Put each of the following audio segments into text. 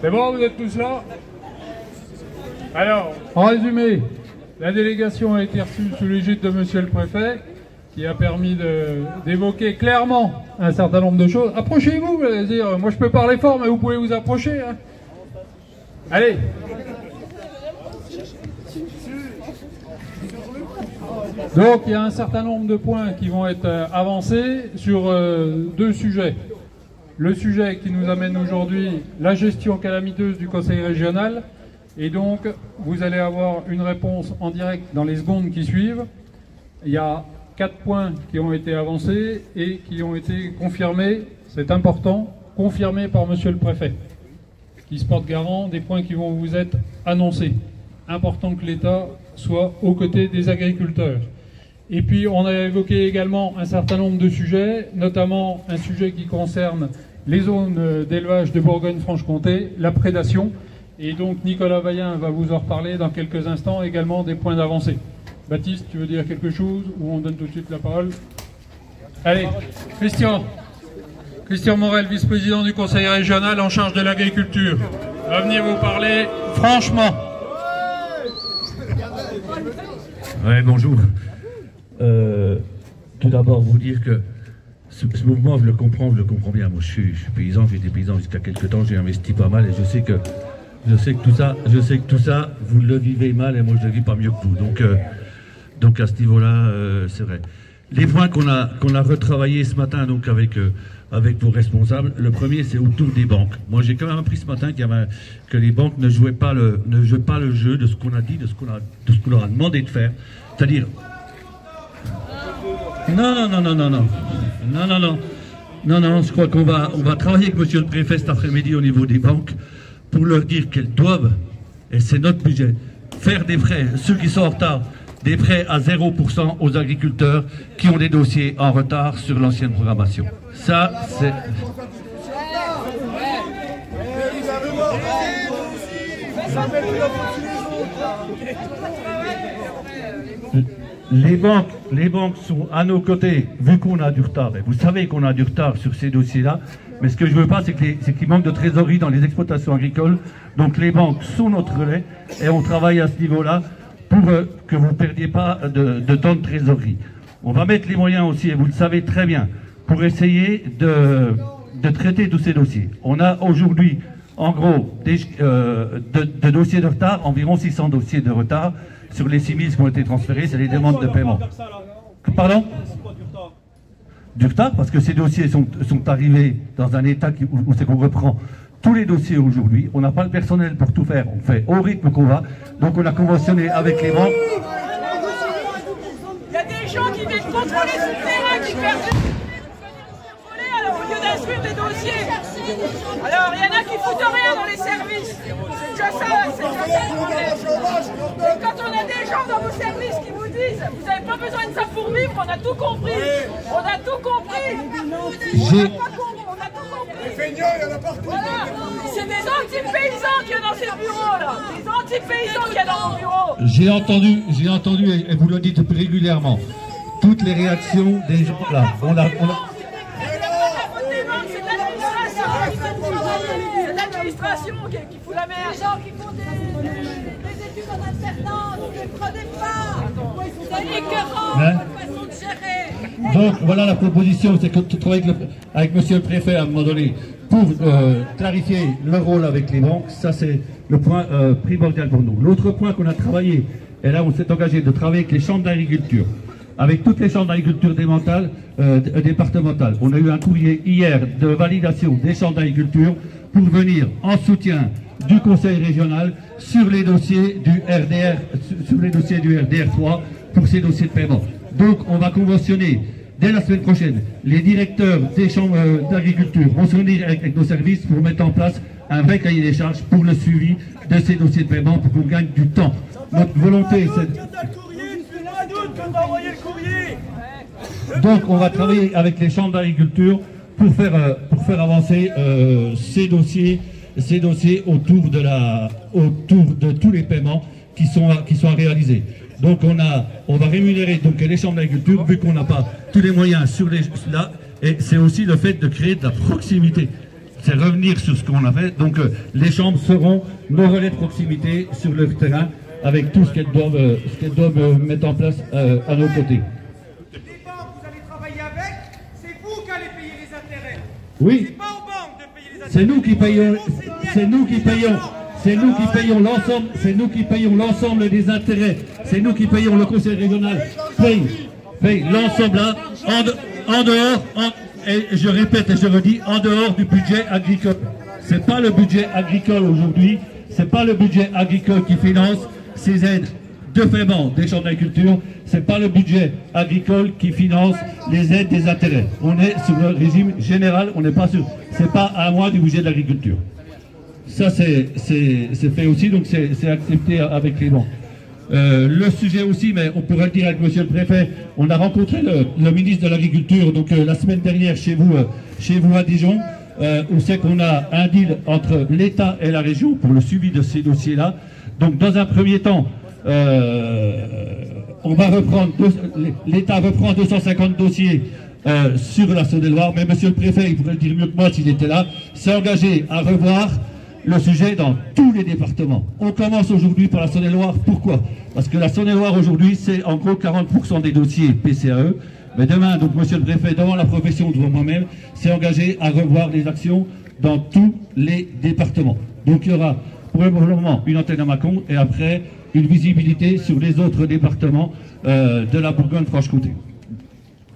C'est bon, vous êtes tous là? Alors, en résumé, la délégation a été reçue sous l'égide de Monsieur le Préfet, qui a permis d'évoquer clairement un certain nombre de choses. Approchez-vous, dire, moi je peux parler fort, mais vous pouvez vous approcher. Hein. Allez. Donc il y a un certain nombre de points qui vont être avancés sur deux sujets. Le sujet qui nous amène aujourd'hui, la gestion calamiteuse du Conseil régional. Et donc, vous allez avoir une réponse en direct dans les secondes qui suivent. Il y a 4 points qui ont été avancés et qui ont été confirmés, c'est important, confirmés par Monsieur le Préfet, qui se porte garant des points qui vont vous être annoncés. Important que l'État soit aux côtés des agriculteurs. Et puis, on a évoqué également un certain nombre de sujets, notamment un sujet qui concerne les zones d'élevage de Bourgogne-Franche-Comté, la prédation. Et donc Nicolas Vaillant va vous en reparler dans quelques instants, également des points d'avancée. Baptiste, tu veux dire quelque chose ou on donne tout de suite la parole? Allez, Christian Morel, vice-président du Conseil régional en charge de l'agriculture, va venir vous parler franchement. Ouais, bonjour. Tout d'abord, vous dire que ce mouvement, je le comprends bien. Moi, je suis paysan, j'ai été paysan jusqu'à quelques temps, j'ai investi pas mal et je sais que tout ça, vous le vivez mal et moi je le vis pas mieux que vous. Donc à ce niveau-là, c'est vrai. Les points qu'on a retravaillés ce matin donc avec vos responsables, le premier c'est autour des banques. Moi j'ai quand même appris ce matin que les banques ne jouaient pas le jeu de ce qu'on a dit, de ce qu'on leur a demandé de faire. C'est-à-dire... Non, je crois qu'on va travailler avec Monsieur le Préfet cet après-midi au niveau des banques pour leur dire qu'elles doivent, et c'est notre budget, faire des prêts, ceux qui sont en retard, des prêts à 0% aux agriculteurs qui ont des dossiers en retard sur l'ancienne programmation. Ça, c'est... Les banques sont à nos côtés, vu qu'on a du retard. Et vous savez qu'on a du retard sur ces dossiers-là. Mais ce que je ne veux pas, c'est qu'il manque de trésorerie dans les exploitations agricoles. Donc les banques sont notre relais et on travaille à ce niveau-là pour que vous ne perdiez pas de temps de trésorerie. On va mettre les moyens aussi, et vous le savez très bien, pour essayer de traiter tous ces dossiers. On a aujourd'hui, en gros, de dossiers de retard, environ 600 dossiers de retard sur les 6000 qui ont été transférés, c'est les demandes de paiement. Pardon ? Du retard, parce que ces dossiers sont arrivés dans un état où c'est qu'on reprend tous les dossiers aujourd'hui. On n'a pas le personnel pour tout faire, on fait au rythme qu'on va. Donc on a conventionné avec les banques. Il y a des gens qui viennent contrôler sur le terrain, qui perdent alors au lieu d'instruire des dossiers. Alors il y en a qui foutent rien dans les services. C'est déjà ça le problème. Et quand on a des gens dans vos services qui vous disent vous n'avez pas besoin de ça pour vivre, on a tout compris. On a tout compris. On a tout compris. Les feignants, il y en a partout. Voilà. C'est des anti-paysans qu'il y a dans ces bureaux là. Des anti-paysans qu'il y a dans vos bureaux. J'ai entendu, et vous le dites régulièrement, toutes les réactions des gens là. C'est l'administration qui fout la merde. Les gens qui font des études en alternance, vous ne les prenez pas. C'est écœurant, votre façon de gérer. Donc voilà la proposition, c'est que tu travailles avec Monsieur le Préfet à un moment donné pour clarifier le rôle avec les banques. Ça c'est le point primordial pour nous. L'autre point qu'on a travaillé, et là on s'est engagé de travailler avec les chambres d'agriculture, avec toutes les chambres d'agriculture départementales. On a eu un courrier hier de validation des chambres d'agriculture pour venir en soutien du Conseil régional sur les dossiers du RDR3 pour ces dossiers de paiement. Donc on va conventionner dès la semaine prochaine. Les directeurs des chambres d'agriculture vont se réunir avec nos services pour mettre en place un vrai cahier des charges pour le suivi de ces dossiers de paiement pour qu'on gagne du temps. Notre volonté c'est... Donc on va travailler avec les chambres d'agriculture pour faire avancer ces dossiers autour de tous les paiements qui sont à réaliser. Donc on va rémunérer donc les chambres d'agriculture vu qu'on n'a pas tous les moyens sur là, et c'est aussi le fait de créer de la proximité. c'est revenir sur ce qu'on a fait. Donc les chambres seront nos relais de proximité sur le terrain avec tout ce qu'elles doivent mettre en place à nos côtés. Les banques, vous allez travailler avec, c'est vous qui allez payer les intérêts. Oui. C'est pas aux banques de payer les intérêts. C'est nous qui payons, c'est nous qui payons l'ensemble des intérêts, c'est nous qui payons le conseil régional, paye l'ensemble là, en dehors, et je répète et je redis, en dehors du budget agricole. C'est pas le budget agricole aujourd'hui, c'est pas le budget agricole qui finance ces aides de paiement des chambres d'agriculture, c'est pas le budget agricole qui finance les aides des intérêts. On est sur le régime général, on n'est pas sur, c'est pas à moi du budget de l'agriculture. Ça c'est fait aussi, donc c'est accepté avec les banques. Le sujet aussi, mais on pourrait le dire avec monsieur le préfet, on a rencontré le ministre de l'Agriculture donc la semaine dernière chez vous à Dijon, où c'est qu'on a un deal entre l'État et la région pour le suivi de ces dossiers-là. Donc dans un premier temps, on va reprendre, l'État reprend 250 dossiers sur la Saône-et-Loire, mais monsieur le préfet, il pourrait le dire mieux que moi s'il était là, s'est engagé à revoir le sujet dans tous les départements. On commence aujourd'hui par la Saône-et-Loire. Pourquoi? Parce que la Saône-et-Loire aujourd'hui, c'est en gros 40% des dossiers PCAE. Mais demain, donc monsieur le préfet, devant la profession, devant moi-même, s'est engagé à revoir les actions dans tous les départements. Donc il y aura pour le moment une antenne à Mâcon et après une visibilité sur les autres départements de la Bourgogne-Franche-Comté.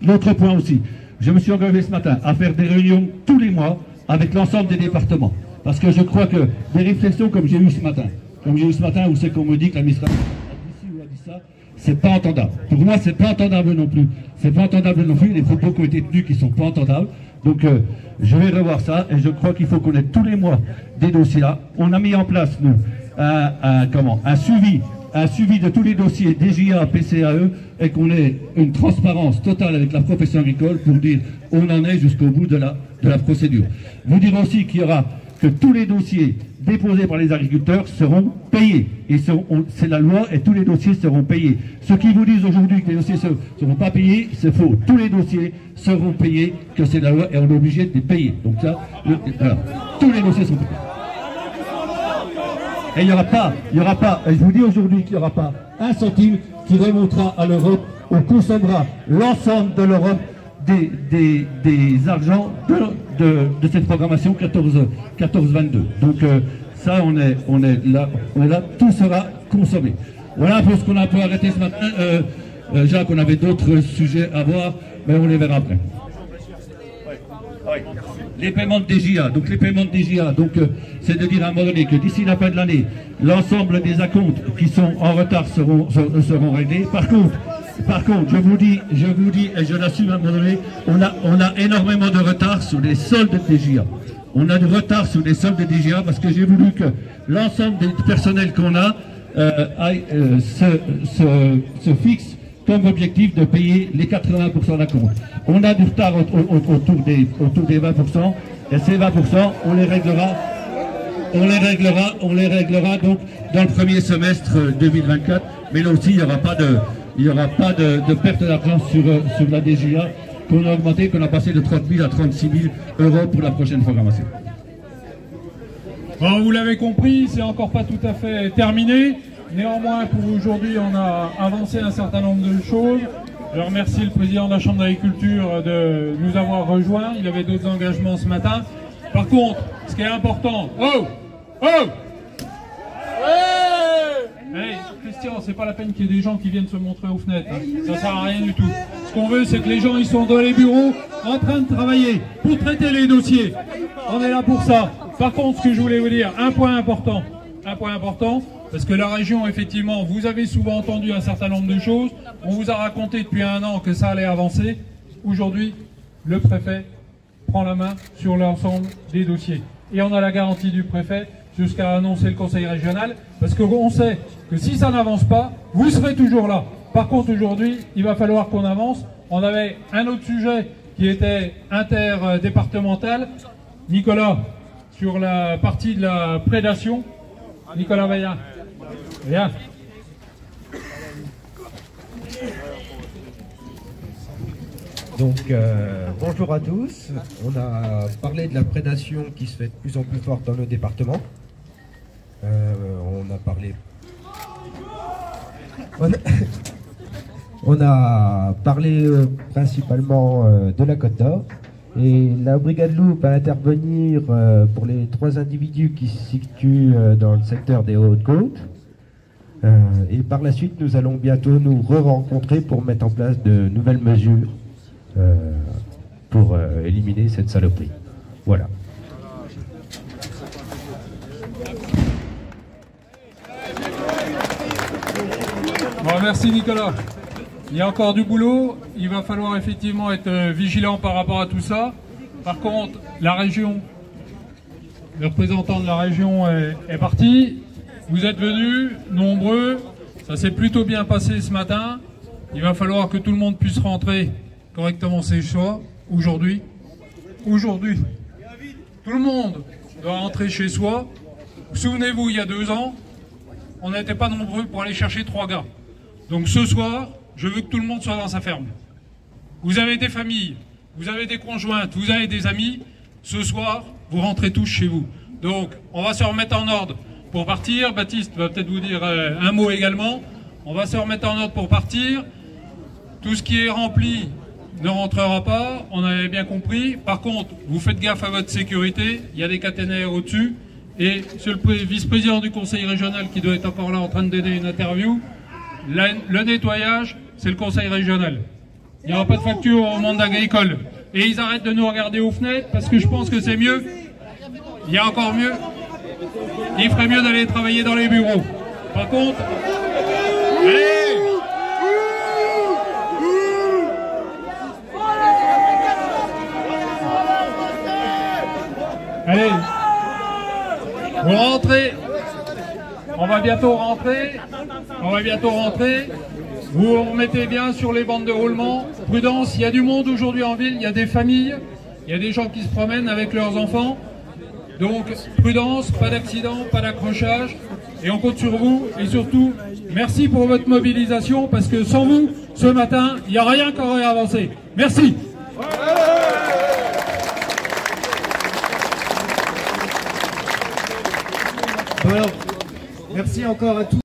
L'autre point aussi, je me suis engagé ce matin à faire des réunions tous les mois avec l'ensemble des départements. Parce que je crois que des réflexions comme j'ai eu ce matin, où c'est qu'on me dit que l'administration a dit ci ou a dit ça, c'est pas entendable. Pour moi, c'est pas entendable non plus. C'est pas entendable non plus. Les propos qui ont été tenus qui sont pas entendables. Donc, je vais revoir ça et je crois qu'il faut qu'on ait tous les mois des dossiers là. On a mis en place, nous, un suivi de tous les dossiers DJA, PCAE et qu'on ait une transparence totale avec la profession agricole pour dire on en est jusqu'au bout de la procédure. Vous direz aussi qu'il y aura que tous les dossiers déposés par les agriculteurs seront payés. Et c'est la loi et tous les dossiers seront payés. Ceux qui vous disent aujourd'hui que les dossiers ne seront pas payés, c'est faux. Tous les dossiers seront payés, que c'est la loi et on est obligé de les payer. Donc ça, voilà. Tous les dossiers sont payés. Et il n'y aura pas, et je vous dis aujourd'hui qu'il n'y aura pas un centime qui remontera à l'Europe. On consommera l'ensemble de l'Europe des argents de cette programmation 14-22. Donc ça, on est là, tout sera consommé. Voilà un peu ce qu'on a un peu arrêté ce matin. Jacques, on avait d'autres sujets à voir, mais on les verra après. Les paiements de DJA, donc les paiements de DJA, donc c'est de dire à un moment donné que d'ici la fin de l'année, l'ensemble des acomptes qui sont en retard seront réglés. Par contre, je vous dis, et je l'assume à un moment donné, on a énormément de retard sur les soldes de DJA. On a du retard sur les soldes de DJA parce que j'ai voulu que l'ensemble des personnels qu'on a se fixe comme objectif de payer les 80% d'acompte. On a du retard autour des 20%, et ces 20%, on les réglera donc dans le premier semestre 2024, mais là aussi il n'y aura pas de perte d'argent sur la DGA qu'on a augmenté, qu'on a passé de 30 000 à 36 000 € pour la prochaine programmation. Bon, vous l'avez compris, c'est encore pas tout à fait terminé. Néanmoins, pour aujourd'hui, on a avancé un certain nombre de choses. Je remercie le président de la Chambre d'agriculture de nous avoir rejoints. Il avait d'autres engagements ce matin. Par contre, ce qui est important... Hey, Christian, c'est pas la peine qu'il y ait des gens qui viennent se montrer aux fenêtres. Hein. Ça sert à rien du tout. Ce qu'on veut, c'est que les gens ils sont dans les bureaux en train de travailler pour traiter les dossiers. On est là pour ça. Par contre, ce que je voulais vous dire, un point important, parce que la région, effectivement, vous avez souvent entendu un certain nombre de choses. On vous a raconté depuis un an que ça allait avancer. Aujourd'hui, le préfet prend la main sur l'ensemble des dossiers. Et on a la garantie du préfet jusqu'à annoncer le conseil régional, parce qu'on sait que si ça n'avance pas, vous serez toujours là. Par contre, aujourd'hui, il va falloir qu'on avance. On avait un autre sujet qui était interdépartemental. Nicolas, sur la partie de la prédation. Nicolas Vaillant. Viens. Donc bonjour à tous. On a parlé de la prédation qui se fait de plus en plus forte dans nos départements. On a parlé principalement de la Côte d'Or. Et la brigade loup va intervenir pour les 3 individus qui se situent dans le secteur des Hautes-Côtes. Et par la suite, nous allons bientôt nous re-rencontrer pour mettre en place de nouvelles mesures pour éliminer cette saloperie. Voilà. Bon, merci Nicolas. Il y a encore du boulot, il va falloir effectivement être vigilant par rapport à tout ça. Par contre, la région, le représentant de la région est parti. Vous êtes venus, nombreux, ça s'est plutôt bien passé ce matin. Il va falloir que tout le monde puisse rentrer correctement chez soi aujourd'hui. Aujourd'hui, tout le monde doit rentrer chez soi. Souvenez-vous, il y a 2 ans, on n'était pas nombreux pour aller chercher 3 gars. Donc ce soir, je veux que tout le monde soit dans sa ferme. Vous avez des familles, vous avez des conjointes, vous avez des amis. Ce soir, vous rentrez tous chez vous. Donc, on va se remettre en ordre pour partir. Baptiste va peut-être vous dire un mot également. On va se remettre en ordre pour partir. Tout ce qui est rempli ne rentrera pas, on avait bien compris. Par contre, vous faites gaffe à votre sécurité. Il y a des caténaires au-dessus. Et monsieur le vice-président du conseil régional qui doit être encore là en train de donner une interview, le nettoyage, c'est le conseil régional. Il n'y aura pas de facture au monde agricole. Et ils arrêtent de nous regarder aux fenêtres parce que je pense que c'est mieux. Il y a encore mieux. Il ferait mieux d'aller travailler dans les bureaux. Par contre, allez, vous rentrez. On va bientôt rentrer. Vous vous remettez bien sur les bandes de roulement. Prudence, il y a du monde aujourd'hui en ville, il y a des familles, il y a des gens qui se promènent avec leurs enfants. Donc prudence, pas d'accident, pas d'accrochage. Et on compte sur vous. Et surtout, merci pour votre mobilisation parce que sans vous, ce matin, il n'y a rien qui aurait avancé. Merci. Alors, merci encore à tous.